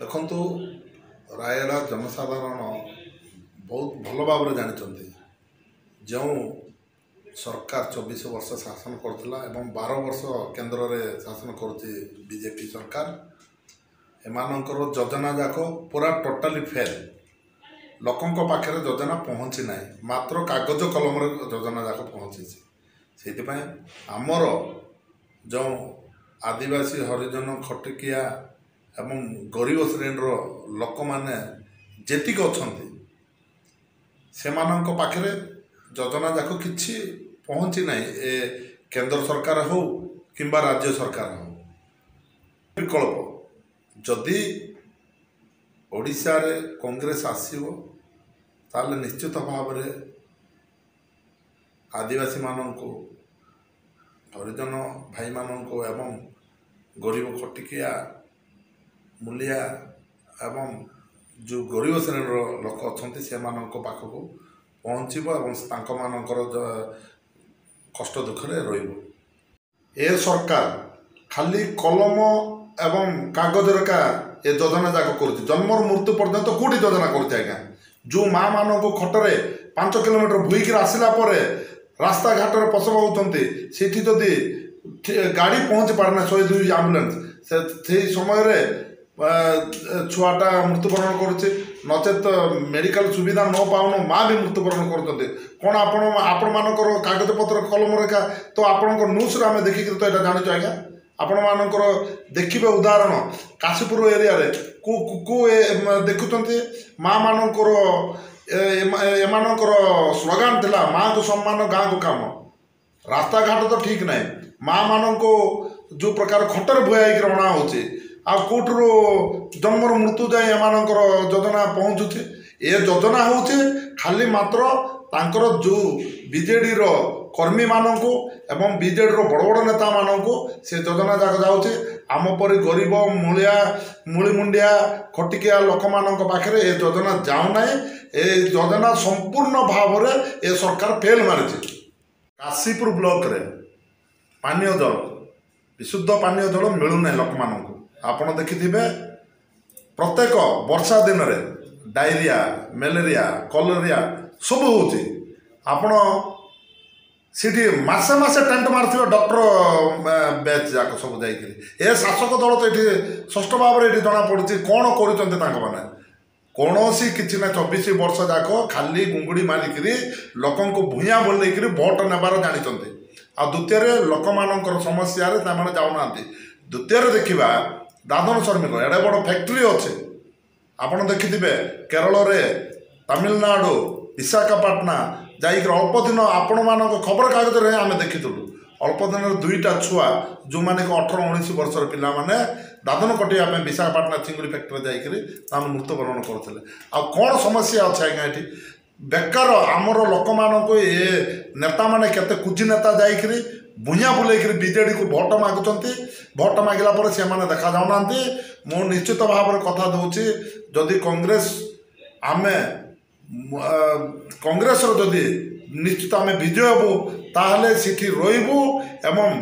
देखु रायगड़ा जनसाधारण बहुत भल भाव जानते जो सरकार 24 वर्ष शासन करथिला एवं 12 वर्ष केंद्र में शासन करुच्ची बीजेपी सरकार एमानकर योजना जाक पूरा टोटाली फेल लोकों पाखे योजना पहुँची ना मात्र कागज कलम योजना जाक पहुँची से आमर जो आदिवासी हरिजन खटिकिया एवं गरीब श्रेणीर लोक मैंने जेतिक अच्छे से पाखे योजना जाक कि पहुँची ना ए केंद्र सरकार हो कि राज्य सरकार हो विकल्प जदि ओडिशा रे कांग्रेस आसीबो ताले निश्चित भाव में आदिवासी मानक हरिजन भाई मानक एवं गरीब खटिकिया मूलिया एवं जो गरीब श्रेणीर लोक अच्छा से पाखक पहुँचब कष्ट दुखे रे सरकार खाली कलम एवं कागज का ये योजना जाक कर जन्मर मृत्यु पर्यंत कौटी योजना कर जो माँ मान खटरे 5 किलोमीटर भूईक आसला रास्ता घाट प्रसव होती जदि गाड़ी पहुँची पारना 102 आम्बुलांस से समय छुआटा मृत्युवरण करुचे नचेत मेडिकल सुविधा न पाउन माँ भी मृत्युवरण कर कौन आपण मानकर कागज पत्र कलम रेखा तो आपण न्यूज आम देखिक तो यहाँ जानी आज्ञा आपण मानकर देखिए उदाहरण काशीपुर एरिया रे देखुं माँ मानकर एमानकर स्लोगान थिला माँ को सम्मान गाँ को काम रास्ता घाट तो ठीक ना माँ मान को जो प्रकार खटर भुआई अणा हो कौटू जन्मर मृत्यु जाए एमानकर योजना पहुँचुचे ये योजना हूँ खाली मात्र तांकर जो बीजेडी कर्मी मानक एवं बीजेडी बड़ बड़ नेता मानक से योजना जाक जाऊे आम परी गरीब मूलिया मूलीमुंडिया खटिकिया लोक मान पाखे ये योजना जाऊना ये योजना संपूर्ण भाव में ये सरकार फेल मारी काशीपुर ब्लॉक रे पानीय जल विशुद्ध पानीय जल मिलूना लोक मानक आपण देखिथिबे प्रत्येक वर्षा दिन में डायरिया मलेरिया कलेरिया सब होची आपण सीठी मासे मासे टेंट मारथिबे डॉक्टर बैच जाक सब जाइकरी ए शासक दल तो ये स्पष्ट भाव में ये जना पड़ी कौन कर कौनसी किसी ना 24 वर्ष जाक खाली गुंगुड़ी मारिकी लोक भूया बोल भोट नेबार जानी आ द्वितीय लोक मान समस्या जाऊना द्वितीय देखा दादन श्रमिक एडे बड़ फैक्ट्री अच्छे आपड़ देखिथे केरल में तमिलनाडु विशाखापाटना जाइक अल्प दिन आपण मान खबर कागज में आम देखीलु अल्प दिन 2टा छुआ जो मैंने 18-19 वर्षर पिला माने दादन कटिया विशाखापाटना चिंगुड़ी फैक्ट्री जाकर मृत्युवरण करते कौन समस्या अच्छे आज्ञा ये बेकार आमर लोक मान ये नेता मैंने केते कुजी नेता जाइकरी भूया बुलेक बीजेडी को भोट मागुंट भोट मागिला से देखा जाऊना मु निश्चित भाव में कथा दूसरी जदि कांग्रेस आम कांग्रेस जदि निश्चित आम विजय हबू ताहले सिठी रहीबू एवं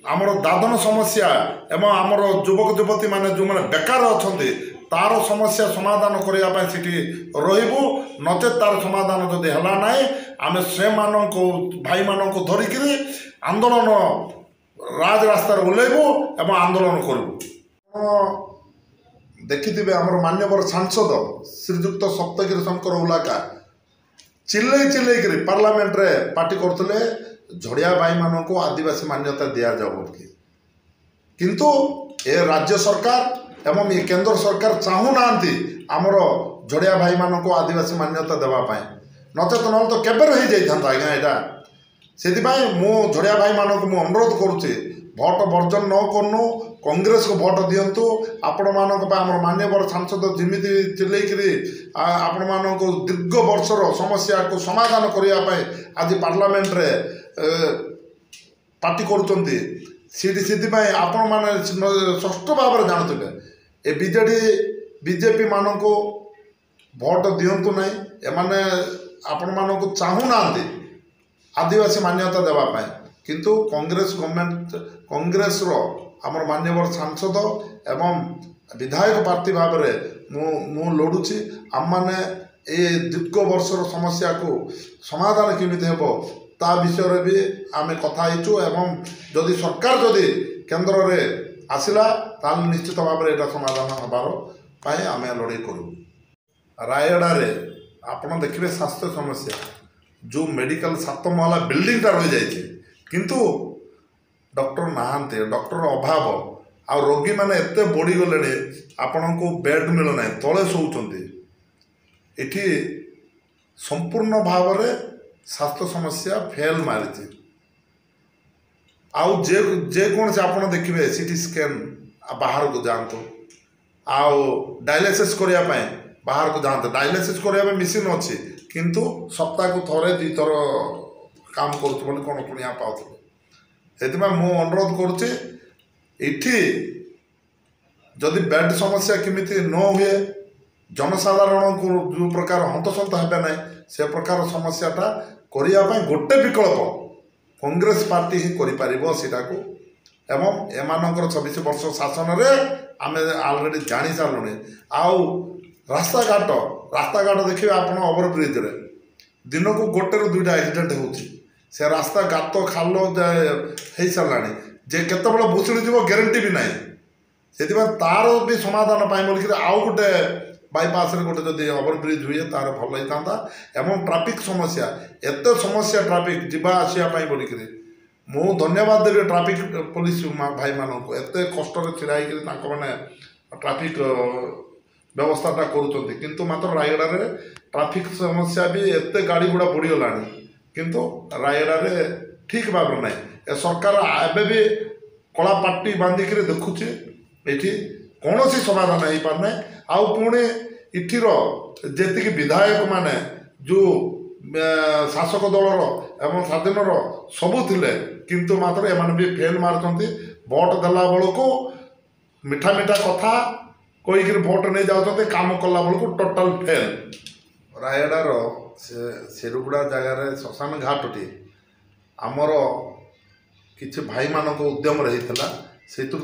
आमर दादन समस्या एवं आमर युवक युवती माने जो मैंने बेकार अच्छा तार समस्या समाधान करने सिटी रहीबू नचेत तार समाधान जदि है ना आम से भाई मान को धरिकी आंदोलन राज रास्ता ओह्लैबू एवं आंदोलन करूँ देखिथे आमर मान्यवर सांसद श्रीजुक्त सप्तगिरी शंकर उलाका चिल्लैक पार्लियामेंट रे पार्टी करते झड़िया भाई मान को आदिवासी मान्यता दि जाऊ किंतु ए राज्य सरकार एवं ये केंद्र सरकार चाहूना आमर झड़िया भाई मान को आदिवासी मान्यता देवाई नचेत न तो केबर हो जाता आज्ञा यहाँ से मु झड़िया भाई मान को अनुरोध करुचे भोट बर्जन न करनु कांग्रेस को भोट दिंतु आपण मान मान्यवर सांसद जमी चिल्लैकरी आपण मान दीर्घ वर्षर समस्या को समाधान करने आज पार्लियामेंट रे पार्टी करुँच आपण मैंने स्पष्ट भाव में जानते ए बीजेपी मान को भोट दिंतु ना एमाने आपण मान को चाहूना आदिवासी मान्यता देवाई किंतु कांग्रेस गवर्नमेंट कांग्रेस आमर मान्यवर सांसद एवं विधायक प्रार्थी भाव में लड़ुची आम मैंने ये दीर्घ वर्षर समस्या को समाधान केमिति हेबो ता विषय भी आम कथा एवं जदि सरकार जदि केन्द्र में आसला ताल निश्चित भाव में यहाँ समाधान हबार आम लड़ाई करूँ। रायगड़ा रे आपड़ देखिए स्वास्थ्य समस्या जो मेडिकल 7 महला बिल्डिंगटा रही जाइए किंतु डॉक्टर नहांते डॉक्टर अभाव आ रोगी मैंने एत बढ़ी गले आपण को बेड मिलना तले शोचते इठी संपूर्ण भाव में स्वास्थ्य समस्या फेल मारी आउ जे कौन से आप देखिए सीटी स्कैन बाहर को जातु आउ डायलिसिस करने बाहर को जाते डायलिसिस करने मेसीन अच्छी किंतु सप्ताह को थोड़े 2 थर काम करूँ कौन कुणिया पाते से अनुरोध करुच्ची जदि बेड समस्या किमिति न हुए जनसाधारण को जो प्रकार हंतसंत हे ना से प्रकार समस्याटा करने गोटे विकल्प कांग्रेस पार्टी ही कर एवं एमानकर 26 वर्ष शासन रे आमे ऑलरेडी जानी सारूँ आउ रास्ता घाट देखिए आप ओवरब्रिज रे दिन को 1 ରୁ 2टा एक्सीडेंट होची से रास्ता गात खाल हो सारा जे केतबेले भूषुड़ी जीव ग्यारंटी भी नहीं से तार भी समाधान बोलिक आउ गोटे बाईपास गोटे जदि ओवरब्रिज हुए तार भल होता एवं ट्राफिक समस्या एत समस्या ट्राफिक जीवा आसवाई बोलिक मु धन्यवाद देवी ट्राफिक पुलिस भाई मानक एत कष्ट छिड़ा मैंने ट्राफिक व्यवस्थाटा करुँच किंतु मात्र रायगड़ा रे ट्राफिक समस्या भी एत गाड़ी गुड़ा बढ़ीगला किंतु रायगड़ा रे ठीक भाव ना ए सरकार एबे भी कला पार्टी बांधिक देखुचे ये कौन सी समाधान हो पारना आउ पुणी इठिर जी विधायक माने जो शासक दलर एवं स्वाधीनर सबू थिले किंतु मात्र एमाने भी फेल मारचंती भोट देला बेलू को मिठा मिठा कथा कहीकि भोट नहीं जाते काम कला बेलू टोटाल फेल रायगड़ार शेरुगुड़ा जगार श्मशान घाटी आमर किसी भाई मानक उद्यम रही से तो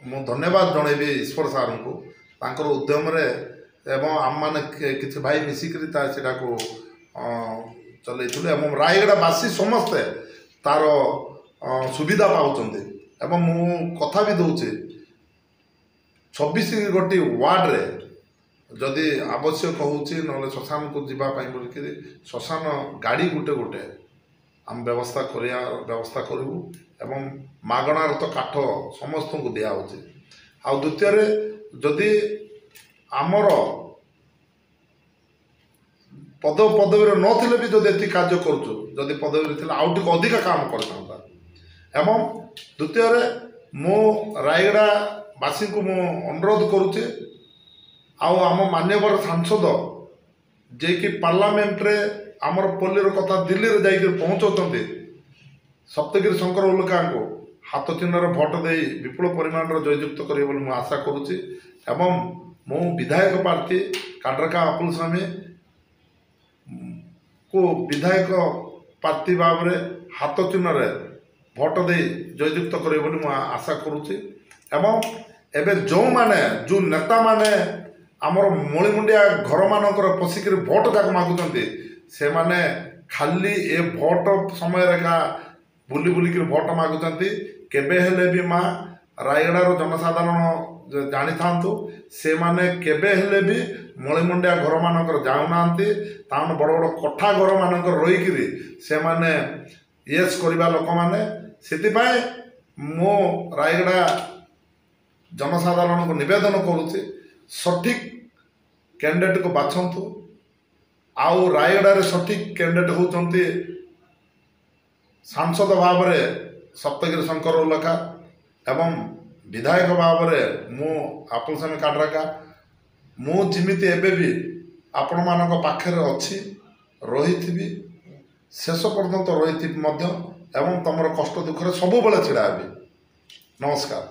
मु धन्यवाद जनइबी ईश्वर सार को उद्यम एवं आम मैंने किसी भाई मिसिक को चलते एवं रायगड़ावासी समस्ते तार सुविधा पाँच एवं मु कथा भी दूचे 26 गोटी वार्ड रे जदि आवश्यक होची न श्मशान को जीवाई बोलिक श्मशान गाड़ी गोटे गोटे आम व्यवस्था करूँ एवं मागणार तो काठ समस्त को दिया आ द्वितीय जदि आमर पदवी नथिले भी जदि ये कार्य करुँ जदि पदवी थे आउ टे अधिक काम करता एवं द्वितीय मो रायगड़ावासी को मु अनुरोध करुचे आम मान्यवर सांसद जे कि पार्लियामेंट रे आमर पल्लीर कथा दिल्ली रे जाइए पहुँचाते सप्तगिरी शंकर उल्लेखा को हाथ चिन्ह भोट दे विपुल परिमाण जययुक्त करें आशा करुच्ची एवं मु विधायक प्रार्थी काड्रका अपुल स्वामी को विधायक प्रार्थी भाव में हाथ चिन्ह भोट दे जययुक्त करें आशा करुच्ची एवं एवं जो माने जो नेता माने आमर मणिमुंडिया घर मानकर पशिक भोट जाक मागुंट से माने खाली ए भोट समय रेखा बुली बुलिक भोट मागुंट केबे हेले भी माँ रायगड़ार जनसाधारण जानी था से माने केबे हेले भी मणिमुंडिया घर मानकर जाऊना तान बड़ बड़ कोठा घर मानकर रहीकि से माने येस करवा लोक मैंने से मो रायगड़ा जनसाधारण को निवेदन करुच्चे सठिक कैंडिडेट को बाछंतु आउ रायगड़ा सठिक कैंडिडेट होती सांसद भाव में सप्तगिरी शंकर उल्लेखा एवं विधायक भाव में मु अपुल स्वामी काड्रका मु जिमिति एबे भी आपण मानक पाखे अच्छी रही शेष पर्यंत रही एवं तुम कष्ट दुखरे सब बेले छिड़ा हेबी। नमस्कार।